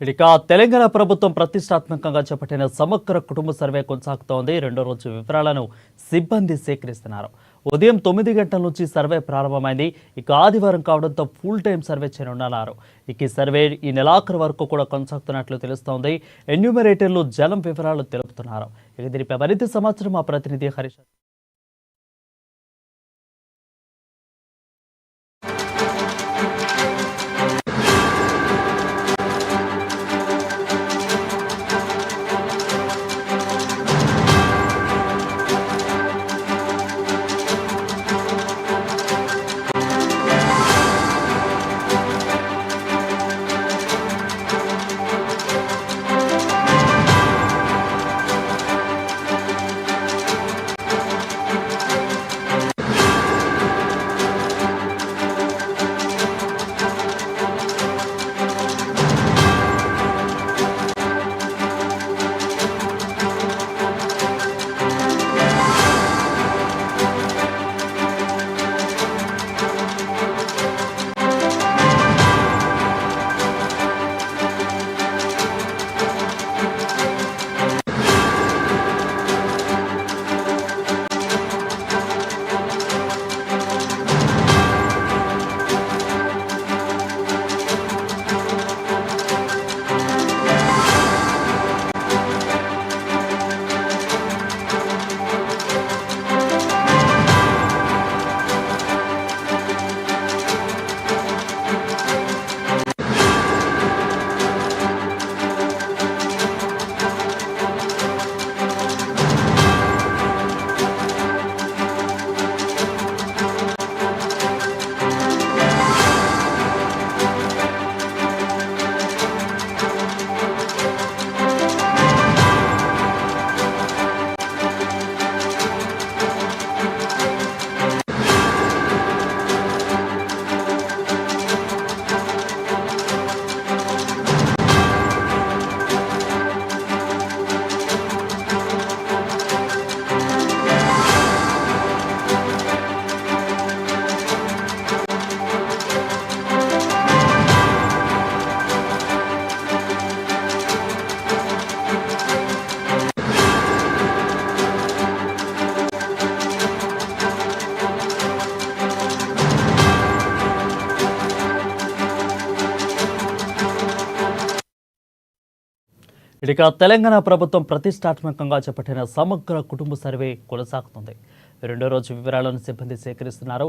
ఇక తెలంగాణ ప్రభుత్వం ప్రతిష్టాత్మకంగా చేపట్టిన సమగ్ర కుటుంబ సర్వే కొనసాగుతోంది. రెండో రోజు వివరాలను సిబ్బంది సేకరిస్తున్నారు. ఉదయం 9 గంటల నుంచి సర్వే ప్రారంభమైంది. ఇక ఆదివారం కావడంతో ఫుల్ టైం సర్వే చేయనున్నారు. ఇక ఈ సర్వే ఈ నెలాఖరు వరకు కూడా కొనసాగుతున్నట్లు తెలుస్తోంది. ఎన్యూమరేటర్లు జనం వివరాలు తెలుపుతున్నారు. ఇక దీనిపై మరింత సమాచారం మా ప్రతినిధి హరీష్. ఇక తెలంగాణ ప్రభుత్వం ప్రతిష్టాత్మకంగా చేపట్టిన సమగ్ర కుటుంబ సర్వే కొనసాగుతుంది. రెండో రోజు వివరాలను సిబ్బంది సేకరిస్తున్నారు.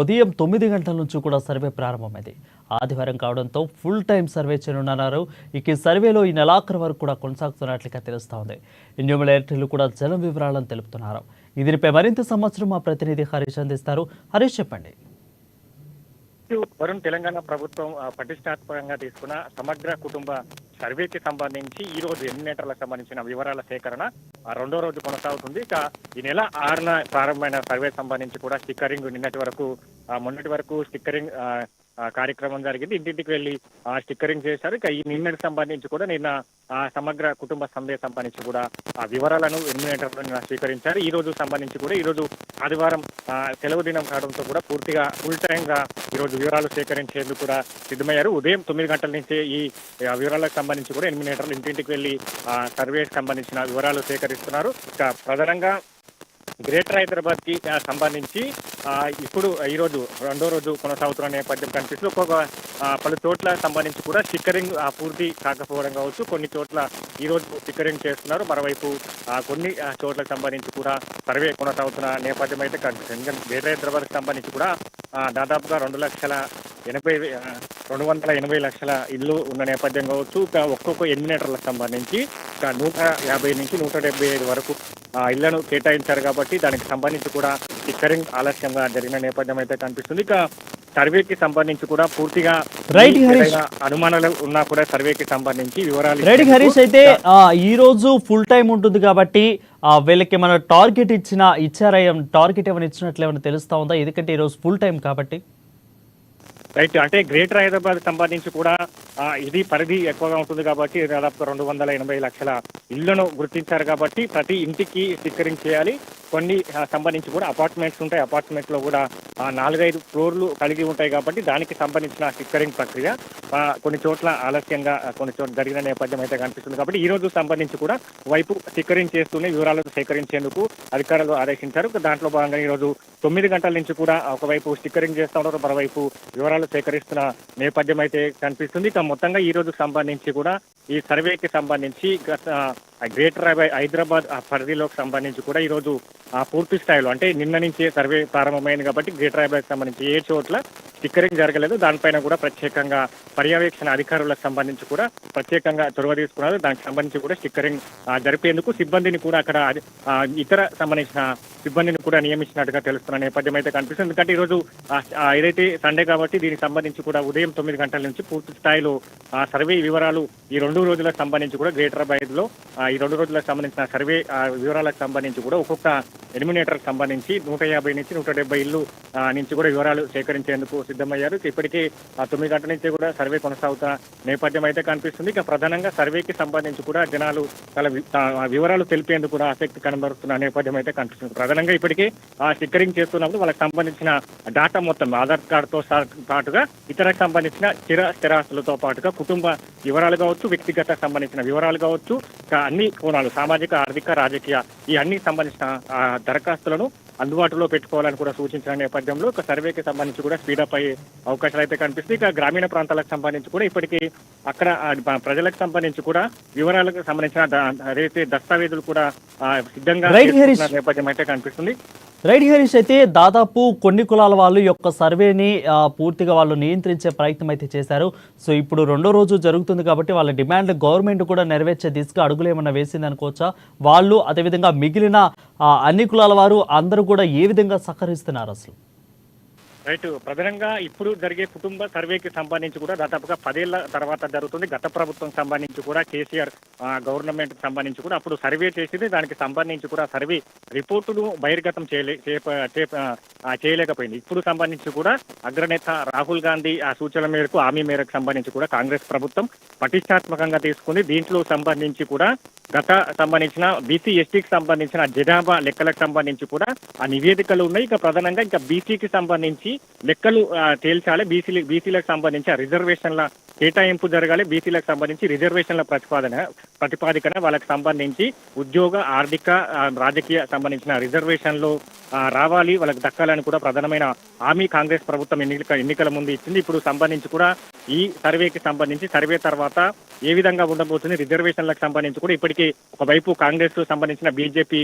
ఉదయం 9 గంటల నుంచి కూడా సర్వే ప్రారంభమైంది. ఆదివారం కావడంతో ఫుల్ టైం సర్వే చేయనున్నారు. ఇక ఈ సర్వేలో ఈ నెలాఖరు వరకు కూడా కొనసాగుతున్నట్లుగా తెలుస్తోంది. ఎన్యూమరేటర్లు కూడా జనం వివరాలను తెలుపుతున్నారు. దీనిపై మరింత సమాచారం మా ప్రతినిధి హరీష్ అందిస్తారు. హరీష్, చెప్పండి. వరుణ్, తెలంగాణ ప్రభుత్వం ప్రతిష్టాత్మకంగా తీసుకున్న సమగ్ర కుటుంబ సర్వేకి సంబంధించి ఈ రోజు ఎన్నినేటర్లకు సంబంధించిన వివరాల సేకరణ రెండో రోజు కొనసాగుతుంది. ఇక ఈ నెల 6న ప్రారంభమైన సర్వే సంబంధించి కూడా స్టిక్కరింగ్ మొన్నటి వరకు స్టిక్కరింగ్ కార్యక్రమం జరిగింది. ఇంటింటికి వెళ్లి స్టిక్కరింగ్ చేశారు. ఇక ఈ నిన్నటికి సంబంధించి కూడా నిన్న సమగ్ర కుటుంబ సర్వే సంబంధించి కూడా వివరాలను ఎన్యూమరేటర్లు స్వీకరించారు. ఈ రోజు సంబంధించి కూడా ఈ రోజు ఆదివారం సెలవు దినం కావడంతో కూడా పూర్తిగా ఫుల్ టైం గా ఈ రోజు వివరాలు సేకరించేందుకు కూడా సిద్ధమయ్యారు. ఉదయం 9 గంటల నుంచి ఈ వివరాలకు సంబంధించి కూడా ఎన్యూమరేటర్లు ఇంటింటికి వెళ్లి సర్వేకి సంబంధించిన వివరాలు సేకరిస్తున్నారు. ఇక ప్రధానంగా గ్రేటర్ హైదరాబాద్ కి సంబంధించి ఇప్పుడు ఈ రోజు రెండో రోజు కొనసాగుతున్న నేపథ్యం కనిపిస్తూ పలు చోట్ల సంబంధించి కూడా స్టిక్కరింగ్ పూర్తి కాకపోవడం కావచ్చు. కొన్ని చోట్ల ఈ రోజు స్టిక్కరింగ్ చేస్తున్నారు. మరోవైపు కొన్ని చోట్లకు సంబంధించి కూడా సర్వే కొనసాగుతున్న నేపథ్యం అయితే కనిపిస్తుంది. గ్రేటర్ హైదరాబాద్ కి సంబంధించి కూడా దాదాపుగా 280 లక్షల ఇల్లు ఉన్న నేపథ్యం కావచ్చు. ఒక్కొక్క ఎన్యూమరేటర్లకు సంబంధించి 150 నుంచి 175 వరకు ఇళ్లను కేటాయించారు. కాబట్టి దానికి సంబంధించి కూడా స్టిక్కరింగ్ ఆలస్యంగా జరిగిన నేపథ్యం అయితే కనిపిస్తుంది. ఇక సర్వేకి సంబంధించి కూడా పూర్తిగా అనుమానాలు ఉన్నా కూడా సర్వేకి సంబంధించి వివరాలు హరీష్ అయితే ఈ రోజు ఫుల్ టైం ఉంటుంది కాబట్టి వీళ్ళకి మన టార్గెట్ ఇచ్చారా? టార్గెట్ ఏమైనా ఇచ్చినట్లు ఏమైనా తెలుస్తా ఉందా? ఎందుకంటే ఈ రోజు ఫుల్ టైం కాబట్టి. రైట్, అంటే గ్రేటర్ హైదరాబాద్ సంబంధించి కూడా ఇది పరిధి ఎక్కువగా ఉంటుంది కాబట్టి దాదాపు 280 లక్షల ఇళ్లను గుర్తించారు కాబట్టి ప్రతి ఇంటికి స్టిక్కరింగ్ చేయాలి. కొన్ని సంబంధించి కూడా అపార్ట్మెంట్స్ ఉంటాయి. అపార్ట్మెంట్ లో కూడా 4-5 ఫ్లోర్లు కలిగి ఉంటాయి కాబట్టి దానికి సంబంధించిన స్టిక్కరింగ్ ప్రక్రియ కొన్ని చోట్ల ఆలస్యంగా కొన్ని చోట్ల జరిగిన నేపథ్యం అయితే కనిపిస్తుంది. కాబట్టి ఈ రోజు సంబంధించి కూడా వైపు స్టిక్కరింగ్ చేస్తూనే వివరాలను సేకరించేందుకు అధికారులు ఆదేశించారు. దాంట్లో భాగంగా ఈ రోజు 9 గంటల నుంచి కూడా ఒకవైపు స్టిక్కరింగ్ చేస్తూ ఉన్నారు, మరోవైపు వివరాలు సేకరిస్తున్న నేపథ్యం అయితే కనిపిస్తుంది. ఇక మొత్తంగా ఈ రోజు సంబంధించి కూడా ఈ సర్వేకి సంబంధించి గ్రేటర్ హైదరాబాద్ పరిధిలోకి సంబంధించి కూడా ఈ రోజు పూర్తి స్థాయిలో అంటే నిన్న నుంచే సర్వే ప్రారంభమైంది కాబట్టి గ్రేటర్ హైదరాబాద్ సంబంధించి ఏ చోట్ల స్టిక్కరింగ్ జరగలేదు. దానిపైన కూడా ప్రత్యేకంగా పర్యవేక్షణ అధికారులకు సంబంధించి కూడా ప్రత్యేకంగా చొరవ తీసుకున్నారు. దానికి సంబంధించి కూడా స్టిక్కరింగ్ జరిపేందుకు సిబ్బందిని కూడా అక్కడ ఇతర సంబంధించిన సిబ్బందిని కూడా నియమించినట్టుగా తెలుస్తున్న నేపథ్యం అయితే కనిపిస్తుంది. ఎందుకంటే ఈరోజు ఏదైతే సండే కాబట్టి దీనికి సంబంధించి కూడా ఉదయం 9 గంటల నుంచి పూర్తి స్థాయిలో సర్వే వివరాలు ఈ 2 రోజులకు సంబంధించి కూడా గ్రేటర్ హైదరాబాద్ లో ఈ 2 రోజులకు సంబంధించిన సర్వే వివరాలకు సంబంధించి కూడా ఒక్కొక్క ఎలిమినేటర్ సంబంధించి 150 నుంచి 170 ఇళ్లు నుంచి కూడా వివరాలు సేకరించేందుకు సిద్ధమయ్యారు. ఇప్పటికే 9 గంటల నుంచి కూడా సర్వే కొనసాగుతున్న నేపథ్యం అయితే కనిపిస్తుంది. ఇక ప్రధానంగా సర్వేకి సంబంధించి కూడా జనాలు చాలా వివరాలు తెలిపేందుకు కూడా ఆసక్తి కనబరుస్తున్న నేపథ్యం అయితే కనిపిస్తుంది. ప్రధానంగా ఇప్పటికే స్టిక్కరింగ్ చేస్తున్నప్పుడు వాళ్ళకి సంబంధించిన డాటా మొత్తం ఆధార్ కార్డుతో పాటుగా ఇతరకు సంబంధించిన స్థిరాస్తులతో పాటుగా కుటుంబ వివరాలు కావచ్చు, వ్యక్తిగత సంబంధించిన వివరాలు కావచ్చు, అన్ని కోణాలు సామాజిక, ఆర్థిక, రాజకీయ ఈ అన్ని సంబంధించిన దరఖాస్తులను అందుబాటులో పెట్టుకోవాలని కూడా సూచించిన నేపథ్యంలో ఒక సర్వేకి సంబంధించి కూడా స్పీడప్ అయ్యే అవకాశాలు అయితే కనిపిస్తుంది. ఇక గ్రామీణ ప్రాంతాలకు సంబంధించి కూడా ఇప్పటికీ అక్కడ ప్రజలకు సంబంధించి కూడా వివరాలకు సంబంధించిన ఏదైతే దస్తావేజులు కూడా సిద్ధంగా నేపథ్యం అయితే కనిపిస్తుంది. రైట్ హరీష్, అయితే దాదాపు కొన్ని కులాల వాళ్ళు యొక్క సర్వేని పూర్తిగా వాళ్ళు నియంత్రించే ప్రయత్నం అయితే చేశారు. సో ఇప్పుడు 2వ రోజు జరుగుతుంది కాబట్టి వాళ్ళ డిమాండ్ గవర్నమెంట్ కూడా నెరవేర్చే దిశగా అడుగులు ఏమన్నా వేసింది అనుకోవచ్చా? వాళ్ళు అదేవిధంగా మిగిలిన అన్ని కులాల వారు అందరూ కూడా ఏ విధంగా సహకరిస్తున్నారు అసలు? రైట్, ప్రధానంగా ఇప్పుడు జరిగే కుటుంబ సర్వేకి సంబంధించి కూడా దాదాపుగా 10 ఏళ్ల తర్వాత జరుగుతుంది. గత ప్రభుత్వం సంబంధించి కూడా కేసీఆర్ గవర్నమెంట్ సంబంధించి కూడా అప్పుడు సర్వే చేసింది. దానికి సంబంధించి కూడా సర్వే రిపోర్టును బహిర్గతం చేయలేకపోయింది. ఇప్పుడు సంబంధించి కూడా అగ్రనేత రాహుల్ గాంధీ ఆ సూచనల మేరకు హామీ మేరకు సంబంధించి కూడా కాంగ్రెస్ ప్రభుత్వం పటిష్టాత్మకంగా తీసుకుంది. దీంట్లో సంబంధించి కూడా గత సంబంధించిన బీసీ ఎస్టీకి సంబంధించిన జనాభా లెక్కలకు సంబంధించి కూడా ఆ నివేదికలు ఉన్నాయి. ఇక ప్రధానంగా ఇంకా బీసీకి సంబంధించి లెక్కలు తేల్చాలి. బీసీలకు సంబంధించి రిజర్వేషన్ల కేటాయింపు జరగాలి. బీసీలకు సంబంధించి రిజర్వేషన్ల ప్రతిపాదికన వాళ్ళకి సంబంధించి ఉద్యోగ, ఆర్థిక, రాజకీయ సంబంధించిన రిజర్వేషన్లు రావాలి, వాళ్ళకి దక్కాలని కూడా ప్రధానమైన హామీ కాంగ్రెస్ ప్రభుత్వం ఎన్నికల ముందు ఇచ్చింది. ఇప్పుడు సంబంధించి కూడా ఈ సర్వేకి సంబంధించి సర్వే తర్వాత ఏ విధంగా ఉండబోతుంది రిజర్వేషన్లకు సంబంధించి కూడా ఇప్పటికీ ఒకవైపు కాంగ్రెస్ సంబంధించిన బీజేపీ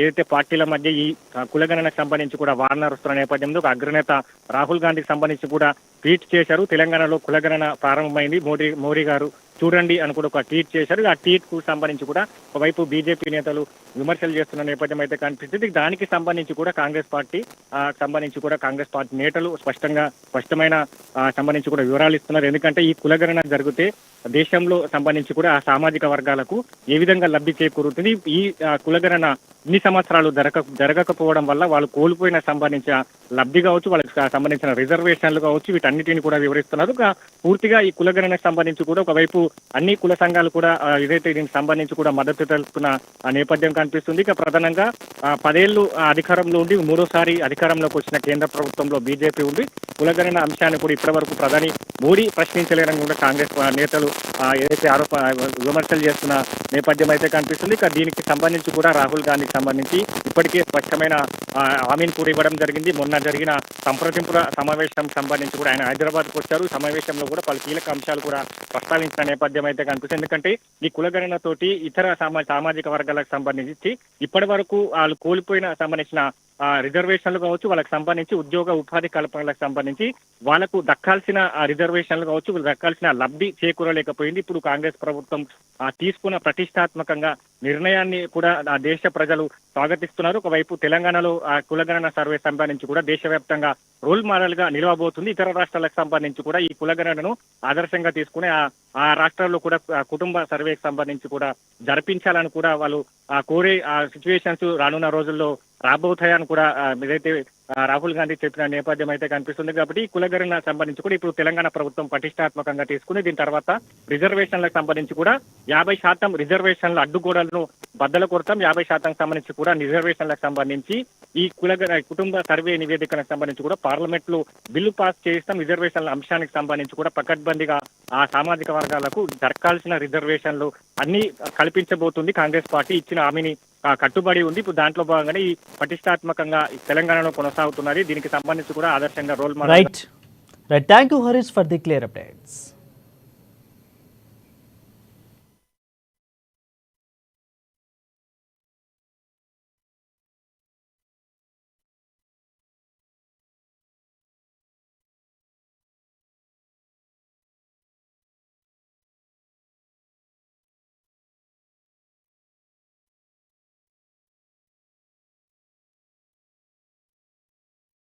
ఏదైతే పార్టీల మధ్య ఈ కులగణనకు సంబంధించి కూడా వార్ నడుస్తున్న నేపథ్యంలో అగ్రనేత రాహుల్ గాంధీకి సంబంధించి కూడా ట్వీట్ చేశారు. తెలంగాణలో కులగణన ప్రారంభమైంది, మోడీ గారు చూడండి అని కూడా ఒక ట్వీట్ చేశారు. ఆ ట్వీట్ కు సంబంధించి కూడా ఒకవైపు బీజేపీ నేతలు విమర్శలు చేస్తున్న నేపథ్యం అయితే కనిపిస్తుంది. దానికి సంబంధించి కూడా కాంగ్రెస్ పార్టీ నేతలు స్పష్టమైన సంబంధించి కూడా వివరాలు ఇస్తున్నారు. ఎందుకంటే ఈ కులగణన జరిగితే దేశంలో సంబంధించి కూడా ఆ సామాజిక వర్గాలకు ఏ విధంగా లబ్ధి చేకూరుతుంది, ఈ కులగణన ఇన్ని సంవత్సరాలు జరగకపోవడం వల్ల వాళ్ళు కోల్పోయిన సంబంధించిన లబ్ధి కావచ్చు, వాళ్ళకి సంబంధించిన రిజర్వేషన్లు కావచ్చు, వీటన్నిటిని కూడా వివరిస్తున్నారు. పూర్తిగా ఈ కులగణనకు సంబంధించి కూడా ఒకవైపు అన్ని కుల సంఘాలు కూడా ఏదైతే దీనికి సంబంధించి కూడా మద్దతు తెలుపుతున్న నేపథ్యం కనిపిస్తుంది. ఇక ప్రధానంగా 10 ఏళ్లు అధికారంలో ఉండి 3వసారి అధికారంలోకి వచ్చిన కేంద్ర ప్రభుత్వంలో బీజేపీ ఉంది. కులగణన అంశాన్ని కూడా ఇప్పటి వరకు ప్రధాని మోడీ ప్రశ్నించలేరని కూడా కాంగ్రెస్ నేతలు ఏదైతే విమర్శలు చేస్తున్న నేపథ్యం అయితే కనిపిస్తుంది. ఇక దీనికి సంబంధించి కూడా రాహుల్ గాంధీకి సంబంధించి ఇప్పటికే స్పష్టమైన హామీని కూడా ఇవ్వడం జరిగింది. మొన్న జరిగిన సంప్రదింపుల సమావేశం సంబంధించి కూడా ఆయన హైదరాబాద్కు వచ్చారు. సమావేశంలో కూడా పలు కీలక అంశాలు కూడా ప్రస్తావించిన నేపథ్యం అయితే కనిపిస్తుంది. ఎందుకంటే ఈ కులగణన తోటి ఇతర సామాజిక వర్గాలకు సంబంధించి ఇప్పటి వరకు వాళ్ళు కోల్పోయిన సంబంధించిన రిజర్వేషన్లు కావచ్చు, వాళ్ళకి సంబంధించి ఉద్యోగ ఉపాధి కల్పనలకు సంబంధించి వాళ్ళకు దక్కాల్సిన రిజర్వేషన్లు కావచ్చు, దక్కాల్సిన లబ్ధి చేకూరలేకపోయింది. ఇప్పుడు కాంగ్రెస్ ప్రభుత్వం తీసుకున్న ప్రతిష్టాత్మకంగా నిర్ణయాన్ని కూడా దేశ ప్రజలు స్వాగతిస్తున్నారు. ఒకవైపు తెలంగాణలో కులగణన సర్వే సంబంధించి కూడా దేశవ్యాప్తంగా రోల్ మోడల్ గా నిలవబోతుంది. ఇతర రాష్ట్రాలకు సంబంధించి కూడా ఈ కులగణనను ఆదర్శంగా తీసుకుని ఆ రాష్ట్రాల్లో కూడా కుటుంబ సర్వేకి సంబంధించి కూడా జరిపించాలని కూడా వాళ్ళు కోరే సిచ్యువేషన్స్ రానున్న రోజుల్లో రాబోతాయని కూడా ఏదైతే రాహుల్ గాంధీ చెప్పిన నేపథ్యం అయితే కనిపిస్తుంది. కాబట్టి ఈ కులగణన సంబంధించి కూడా ఇప్పుడు తెలంగాణ ప్రభుత్వం పటిష్టాత్మకంగా తీసుకుని దీని తర్వాత రిజర్వేషన్లకు సంబంధించి కూడా 50% రిజర్వేషన్ల అడ్డుగోడలను బద్దలు కొడతాం, 50% సంబంధించి కూడా రిజర్వేషన్లకు సంబంధించి ఈ కుటుంబ సర్వే నివేదికలకు సంబంధించి కూడా పార్లమెంట్ లో బిల్లు పాస్ చేస్తాం. రిజర్వేషన్ల అంశానికి సంబంధించి కూడా పకడ్బందీగా ఆ సామాజిక వర్గాలకు దక్కాల్సిన రిజర్వేషన్లు అన్ని కల్పించబోతుంది. కాంగ్రెస్ పార్టీ ఇచ్చిన హామీని కట్టుబడి ఉంది. ఇప్పుడు దాంట్లో భాగంగానే ఈ పటిష్టాత్మకంగా ఈ తెలంగాణలో కొనసాగుతున్నది. దీనికి సంబంధించి కూడా ఆదర్శంగా role model. Right thank you Harish for the clear updates.